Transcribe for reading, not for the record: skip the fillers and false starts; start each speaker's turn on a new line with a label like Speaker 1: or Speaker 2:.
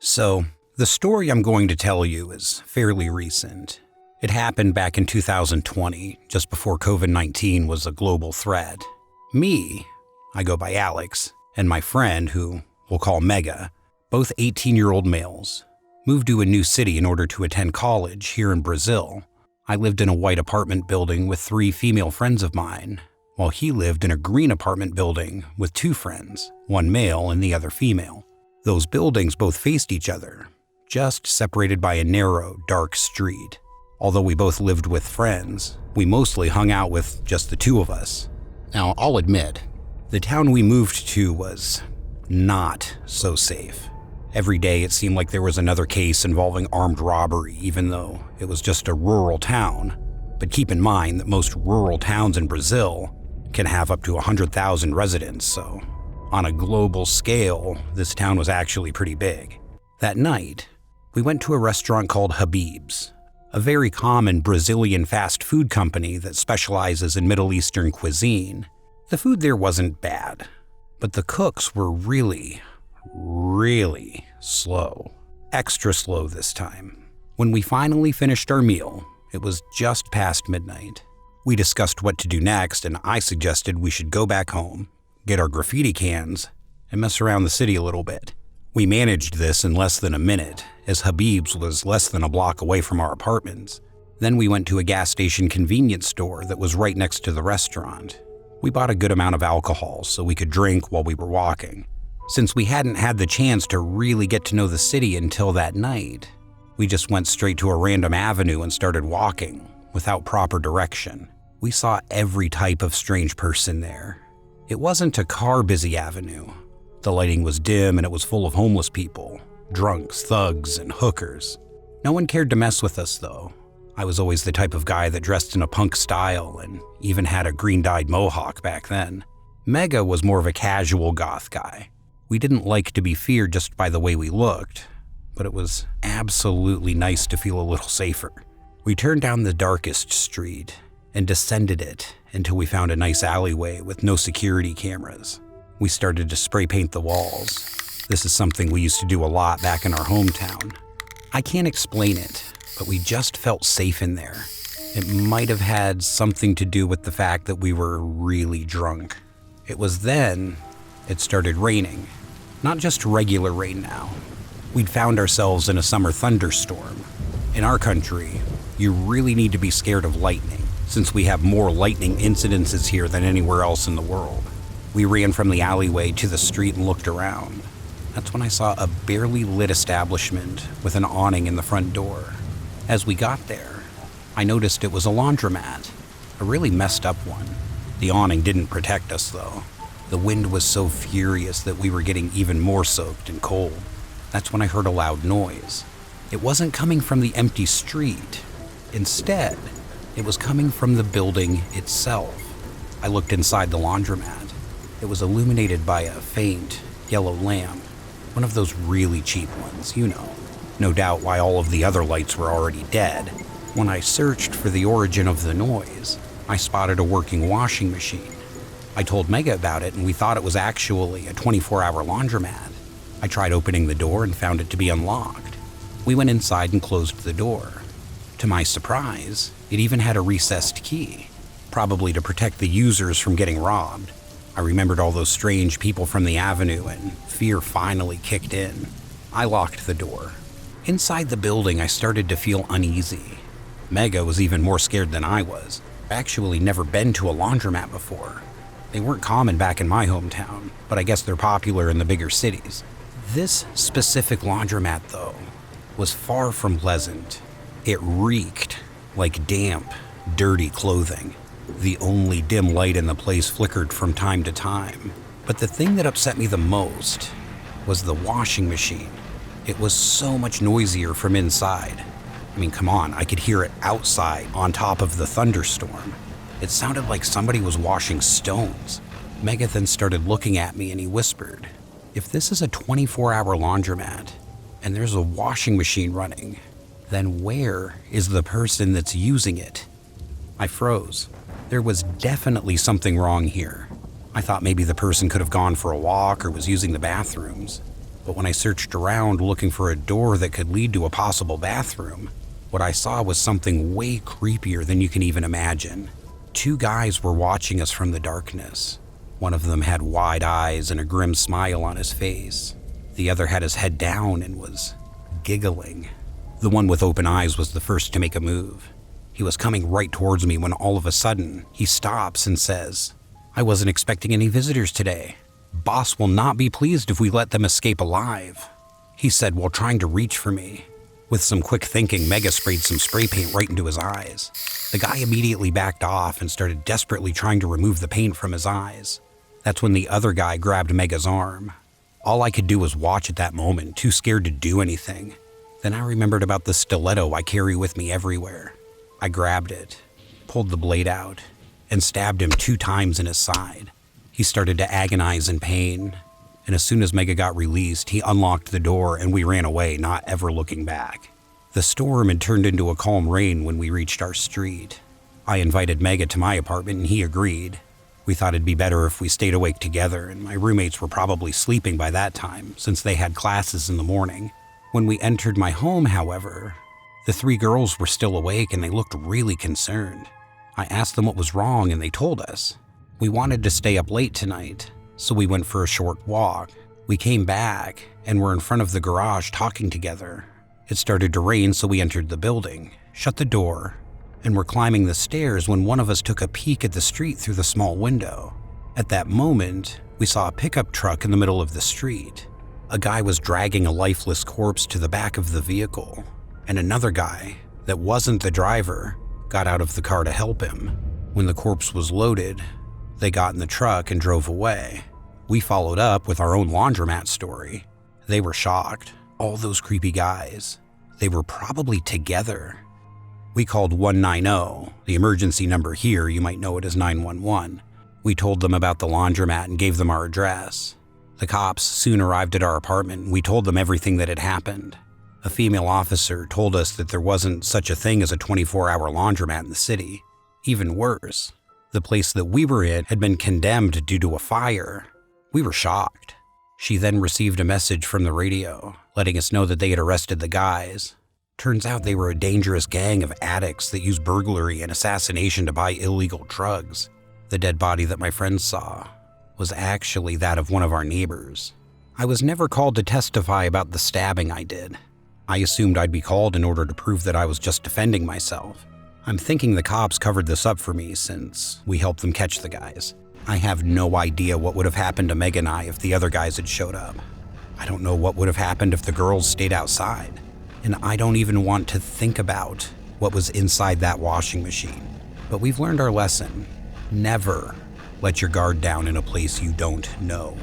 Speaker 1: So, the story I'm going to tell you is fairly recent. It happened back in 2020, just before COVID-19 was a global threat. Me, I go by Alex, and my friend, who we'll call Mega, both 18-year-old males, moved to a new city in order to attend college here in Brazil. I lived in a white apartment building with 3 female friends of mine, while he lived in a green apartment building with 2 friends, one male and the other female. Those buildings both faced each other, just separated by a narrow, dark street. Although we both lived with friends, we mostly hung out with just the 2 of us. Now, I'll admit, the town we moved to was not so safe. Every day it seemed like there was another case involving armed robbery, even though it was just a rural town. But keep in mind that most rural towns in Brazil can have up to 100,000 residents, so on a global scale, this town was actually pretty big. That night, we went to a restaurant called Hughnez, a very common Brazilian fast food company that specializes in Middle Eastern cuisine. The food there wasn't bad, but the cooks were really slow. Extra slow this time. When we finally finished our meal, it was just past midnight. We discussed what to do next, and I suggested we should go back home, get our graffiti cans, and mess around the city a little bit. We managed this in less than a minute, as Hughnez was less than a block away from our apartments. Then we went to a gas station convenience store that was right next to the restaurant. We bought a good amount of alcohol so we could drink while we were walking. Since we hadn't had the chance to really get to know the city until that night, we just went straight to a random avenue and started walking, without proper direction. We saw every type of strange person there. It wasn't a car-busy avenue. The lighting was dim and it was full of homeless people, drunks, thugs, and hookers. No one cared to mess with us, though. I was always the type of guy that dressed in a punk style and even had a green-dyed mohawk back then. Mega was more of a casual goth guy. We didn't like to be feared just by the way we looked, but it was absolutely nice to feel a little safer. We turned down the darkest street and descended it until we found a nice alleyway with no security cameras. We started to spray paint the walls. This is something we used to do a lot back in our hometown. I can't explain it, but we just felt safe in there. It might have had something to do with the fact that we were really drunk. It was then it started raining. Not just regular rain now. We'd found ourselves in a summer thunderstorm. In our country, you really need to be scared of lightning, since we have more lightning incidences here than anywhere else in the world. We ran from the alleyway to the street and looked around. That's when I saw a barely lit establishment with an awning in the front door. As we got there, I noticed it was a laundromat, a really messed up one. The awning didn't protect us, though. The wind was so furious that we were getting even more soaked and cold. That's when I heard a loud noise. It wasn't coming from the empty street. Instead, it was coming from the building itself. I looked inside the laundromat. It was illuminated by a faint yellow lamp, one of those really cheap ones, you know. No doubt why all of the other lights were already dead. When I searched for the origin of the noise, I spotted a working washing machine. I told Mega about it, and we thought it was actually a 24-hour laundromat. I tried opening the door and found it to be unlocked. We went inside and closed the door. To my surprise, it even had a recessed key, probably to protect the users from getting robbed. I remembered all those strange people from the avenue, and fear finally kicked in. I locked the door. Inside the building, I started to feel uneasy. Mega was even more scared than I was. I've actually never been to a laundromat before. They weren't common back in my hometown, but I guess they're popular in the bigger cities. This specific laundromat, though, was far from pleasant. It reeked like damp, dirty clothing. The only dim light in the place flickered from time to time. But the thing that upset me the most was the washing machine. It was so much noisier from inside. I mean, come on, I could hear it outside on top of the thunderstorm. It sounded like somebody was washing stones. Mega then started looking at me and he whispered, "If this is a 24-hour laundromat and there's a washing machine running, then where is the person that's using it?" I froze. There was definitely something wrong here. I thought maybe the person could have gone for a walk or was using the bathrooms. But when I searched around looking for a door that could lead to a possible bathroom, what I saw was something way creepier than you can even imagine. 2 guys were watching us from the darkness. One of them had wide eyes and a grim smile on his face. The other had his head down and was giggling. The one with open eyes was the first to make a move. He was coming right towards me when all of a sudden, he stops and says, "I wasn't expecting any visitors today. Boss will not be pleased if we let them escape alive," he said while trying to reach for me. With some quick thinking, Mega sprayed some spray paint right into his eyes. The guy immediately backed off and started desperately trying to remove the paint from his eyes. That's when the other guy grabbed Mega's arm. All I could do was watch at that moment, too scared to do anything. Then I remembered about the stiletto I carry with me everywhere. I grabbed it, pulled the blade out, and stabbed him 2 times in his side. He started to agonize in pain, and as soon as Mega got released, he unlocked the door and we ran away, not ever looking back. The storm had turned into a calm rain when we reached our street. I invited Mega to my apartment and he agreed. We thought it'd be better if we stayed awake together, and my roommates were probably sleeping by that time since they had classes in the morning. When we entered my home, however, the 3 girls were still awake and they looked really concerned. I asked them what was wrong and they told us. We wanted to stay up late tonight, so we went for a short walk. We came back and were in front of the garage talking together. It started to rain, so we entered the building, shut the door, and were climbing the stairs when one of us took a peek at the street through the small window. At that moment, we saw a pickup truck in the middle of the street. A guy was dragging a lifeless corpse to the back of the vehicle, and another guy, that wasn't the driver, got out of the car to help him. When the corpse was loaded, they got in the truck and drove away. We followed up with our own laundromat story. They were shocked. All those creepy guys. They were probably together. We called 190, the emergency number here, you might know it as 911. We told them about the laundromat and gave them our address. The cops soon arrived at our apartment and we told them everything that had happened. A female officer told us that there wasn't such a thing as a 24-hour laundromat in the city. Even worse, the place that we were in had been condemned due to a fire. We were shocked. She then received a message from the radio, letting us know that they had arrested the guys. Turns out they were a dangerous gang of addicts that used burglary and assassination to buy illegal drugs. The dead body that my friends saw was actually that of one of our neighbors. I was never called to testify about the stabbing I did. I assumed I'd be called in order to prove that I was just defending myself. I'm thinking the cops covered this up for me since we helped them catch the guys. I have no idea what would have happened to Meg and I if the other guys had showed up. I don't know what would have happened if the girls stayed outside. And I don't even want to think about what was inside that washing machine. But we've learned our lesson. Never let your guard down in a place you don't know.